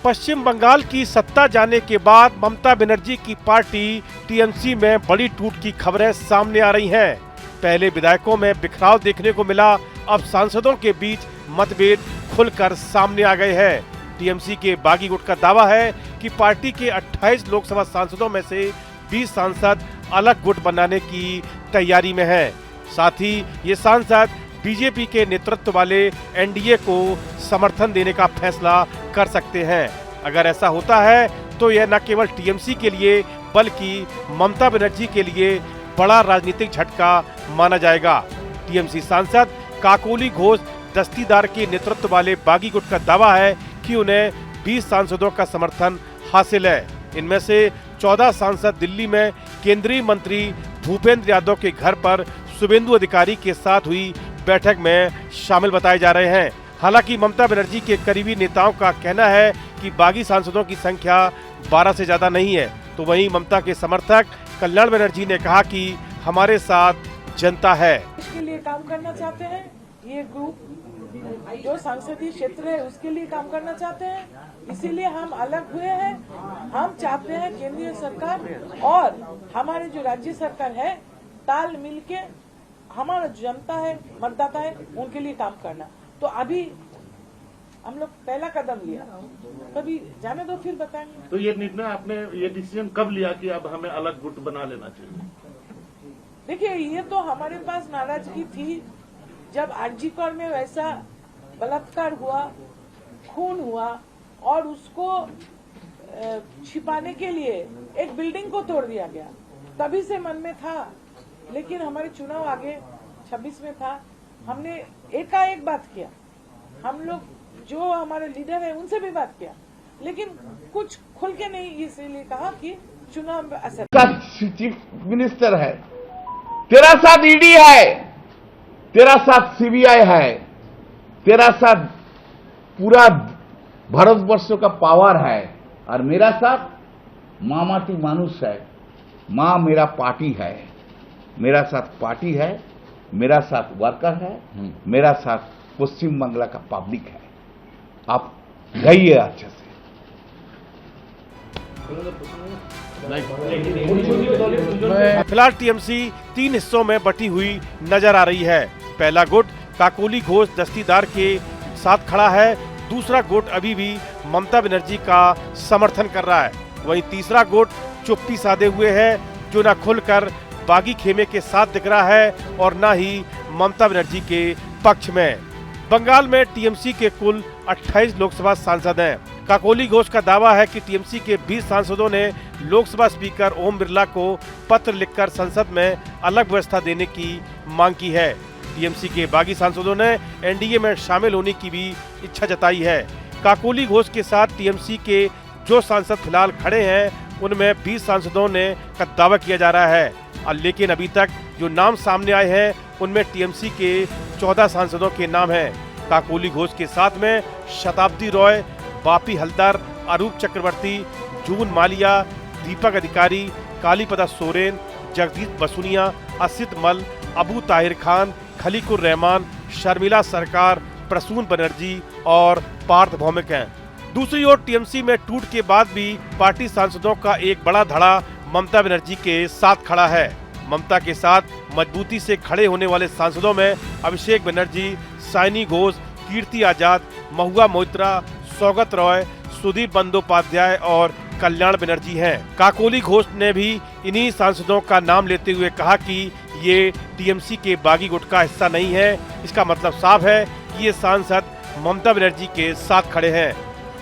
पश्चिम बंगाल की सत्ता जाने के बाद ममता बनर्जी की पार्टी टीएमसी में बड़ी टूट की खबरें सामने आ रही हैं। पहले विधायकों में बिखराव देखने को मिला, अब सांसदों के बीच मतभेद खुलकर सामने आ गए हैं। टीएमसी के बागी गुट का दावा है कि पार्टी के 28 लोकसभा सांसदों में से 20 सांसद अलग गुट बनाने की तैयारी में हैं। साथ ही ये सांसद बीजेपी के नेतृत्व वाले एनडीए को समर्थन देने का फैसला कर सकते हैं। अगर ऐसा होता है तो यह न केवल टीएमसी के लिए बल्कि ममता बनर्जी के लिए बड़ा राजनीतिक झटका माना जाएगा। टीएमसी सांसद काकोली घोष दस्तीदार के नेतृत्व वाले बागी गुट का दावा है कि उन्हें 20 सांसदों का समर्थन हासिल है। इनमें से 14 सांसद दिल्ली में केंद्रीय मंत्री भूपेंद्र यादव के घर पर शुभेंदु अधिकारी के साथ हुई बैठक में शामिल बताए जा रहे हैं। हालांकि ममता बनर्जी के करीबी नेताओं का कहना है कि बागी सांसदों की संख्या 12 से ज्यादा नहीं है। तो वहीं ममता के समर्थक कल्याण बनर्जी ने कहा कि हमारे साथ जनता है। इसके लिए काम करना चाहते हैं, ये ग्रुप जो संसदीय क्षेत्र है उसके लिए काम करना चाहते हैं, इसीलिए हम अलग हुए हैं। हम चाहते हैं केंद्रीय सरकार और हमारे जो राज्य सरकार है ताल मिल के हमारा जनता है, मतदाता है, उनके लिए काम करना। तो अभी हम लोग पहला कदम लिया, कभी जाने दो फिर बताएंगे। तो ये निर्णय आपने, ये डिसीजन कब लिया कि अब हमें अलग गुट बना लेना चाहिए? देखिए, ये तो हमारे पास नाराजगी थी जब आरजीकर में वैसा बलात्कार हुआ, खून हुआ और उसको छिपाने के लिए एक बिल्डिंग को तोड़ दिया गया। तभी से मन में था, लेकिन हमारे चुनाव आगे 26 में था। हमने एकाएक बात किया, हम लोग जो हमारे लीडर है उनसे भी बात किया, लेकिन कुछ खुल के नहीं, इसलिए कहा कि चुनाव में असर। चीफ मिनिस्टर है, तेरा साथ ईडी है, तेरा साथ सीबीआई है, तेरा साथ पूरा भारतवर्ष का पावर है, और मेरा साथ मामाटी मानुष है। माँ मेरा पार्टी है, मेरा साथ पार्टी है, मेरा साथ वर्कर है, मेरा साथ पश्चिम बंगला का पब्लिक है। आप गइए अच्छे से। फिलहाल टीएमसी 3 हिस्सों में बटी हुई नजर आ रही है। पहला गुट काकोली घोष दस्तीदार के साथ खड़ा है, दूसरा गुट अभी भी ममता बनर्जी का समर्थन कर रहा है, वहीं तीसरा गुट चुप्पी साधे हुए है, जो न खुलकर बागी खेमे के साथ दिख रहा है और न ही ममता बनर्जी के पक्ष में। बंगाल में टीएमसी के कुल 28 लोकसभा सांसद हैं। काकोली घोष का दावा है कि टीएमसी के 20 सांसदों ने लोकसभा स्पीकर ओम बिरला को पत्र लिखकर संसद में अलग व्यवस्था देने की मांग की है। टीएमसी के बागी सांसदों ने एनडीए में शामिल होने की भी इच्छा जताई है। काकोली घोष के साथ टीएमसी के जो सांसद फिलहाल खड़े हैं उनमें 20 सांसदों ने का दावा किया जा रहा है, लेकिन अभी तक जो नाम सामने आए हैं उनमें टीएमसी के 14 सांसदों के नाम हैं। काकोली घोष के साथ में शताब्दी रॉय, बापी हलदर, अरूप चक्रवर्ती, जून मालिया, दीपक अधिकारी, कालीपदा सोरेन, जगदीश बसुनिया, असित मल, अबू ताहिर खान, खलीकुर रहमान, शर्मिला सरकार, प्रसून बनर्जी और पार्थ भौमिक हैं। दूसरी ओर टीएमसी में टूट के बाद भी पार्टी सांसदों का एक बड़ा धड़ा ममता बनर्जी के साथ खड़ा है। ममता के साथ मजबूती से खड़े होने वाले सांसदों में अभिषेक बनर्जी, साइनी घोष, कीर्ति आजाद, महुआ मोइत्रा, सौगत रॉय, सुदीप बंदोपाध्याय और कल्याण बनर्जी हैं। काकोली घोष ने भी इन्हीं सांसदों का नाम लेते हुए कहा कि ये टीएमसी के बागी गुट का हिस्सा नहीं है। इसका मतलब साफ है कि ये सांसद ममता बनर्जी के साथ खड़े हैं।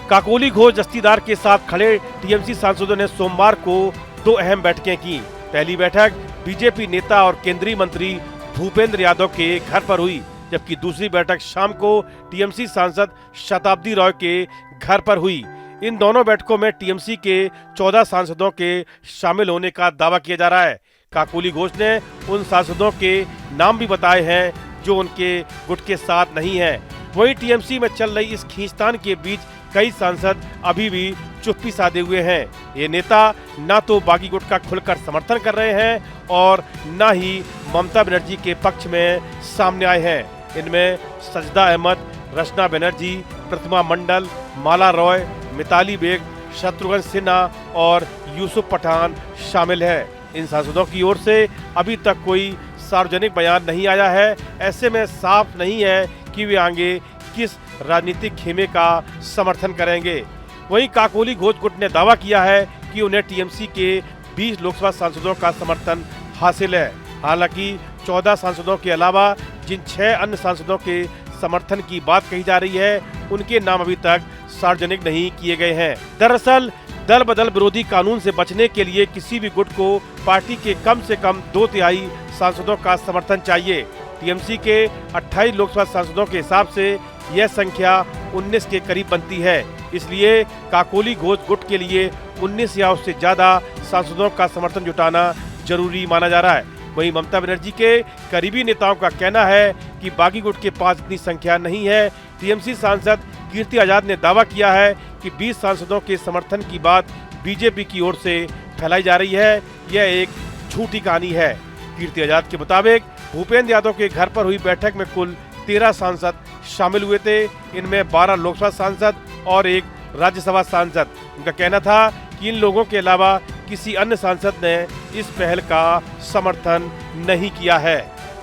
काकोली घोष दस्तीदार के साथ खड़े टीएमसी सांसदों ने सोमवार को 2 अहम बैठकें की। पहली बैठक बीजेपी नेता और केंद्रीय मंत्री भूपेंद्र यादव के घर पर हुई, जबकि दूसरी बैठक शाम को टीएमसी सांसद शताब्दी रॉय के घर पर हुई। इन दोनों बैठकों में टीएमसी के 14 सांसदों के शामिल होने का दावा किया जा रहा है। काकोली घोष ने उन सांसदों के नाम भी बताए हैं जो उनके गुट के साथ नहीं है। वहीं टीएमसी में चल रही इस खींचतान के बीच कई सांसद अभी भी चुप्पी साधे हुए हैं। ये नेता न तो बागी गुट का खुलकर समर्थन कर रहे हैं और न ही ममता बनर्जी के पक्ष में सामने आए हैं। इनमें सजदा अहमद, रचना बनर्जी, प्रतिमा मंडल, माला रॉय, मिताली बेग, शत्रुघ्न सिन्हा और यूसुफ पठान शामिल है। इन सांसदों की ओर से अभी तक कोई सार्वजनिक बयान नहीं आया है। ऐसे में साफ नहीं है कि वे आगे किस राजनीतिक खेमे का समर्थन करेंगे। वहीं काकोली घोष गुट ने दावा किया है कि उन्हें टीएमसी के 20 लोकसभा सांसदों का समर्थन हासिल है। हालांकि 14 सांसदों के अलावा जिन 6 अन्य सांसदों के समर्थन की बात कही जा रही है, उनके नाम अभी तक सार्वजनिक नहीं किए गए हैं। दरअसल दल बदल विरोधी कानून से बचने के लिए किसी भी गुट को पार्टी के कम से कम 2/3 सांसदों का समर्थन चाहिए। टीएमसी के 28 लोकसभा सांसदों के हिसाब से यह संख्या 19 के करीब बनती है। इसलिए काकोली घोष गुट के लिए 19 या उससे ज्यादा सांसदों का समर्थन जुटाना जरूरी माना जा रहा है। वहीं ममता बनर्जी के करीबी नेताओं का कहना है कि बागी गुट के पास इतनी संख्या नहीं है। टीएमसी सांसद कीर्ति आजाद ने दावा किया है कि 20 सांसदों के समर्थन की बात बीजेपी की ओर से फैलाई जा रही है। यह एक झूठी कहानी है। कीर्ति आजाद के मुताबिक भूपेंद्र यादव के घर पर हुई बैठक में कुल 13 सांसद शामिल हुए थे। इनमें 12 लोकसभा सांसद और 1 राज्यसभा सांसद। उनका कहना था कि इन लोगों के अलावा किसी अन्य सांसद ने इस पहल का समर्थन नहीं किया है।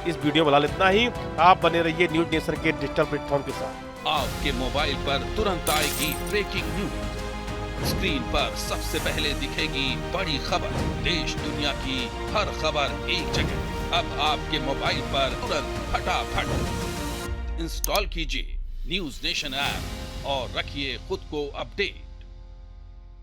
इस वीडियो में फिलहाल इतना ही। आप बने रहिए न्यूज नेशन के डिजिटल प्लेटफॉर्म के साथ। आपके मोबाइल पर तुरंत आएगी ब्रेकिंग न्यूज। स्क्रीन पर सबसे पहले दिखेगी बड़ी खबर। देश दुनिया की हर खबर एक जगह। अब आपके मोबाइल पर तुरंत फटाफट इंस्टॉल कीजिए न्यूज नेशन ऐप और रखिए खुद को अपडेट।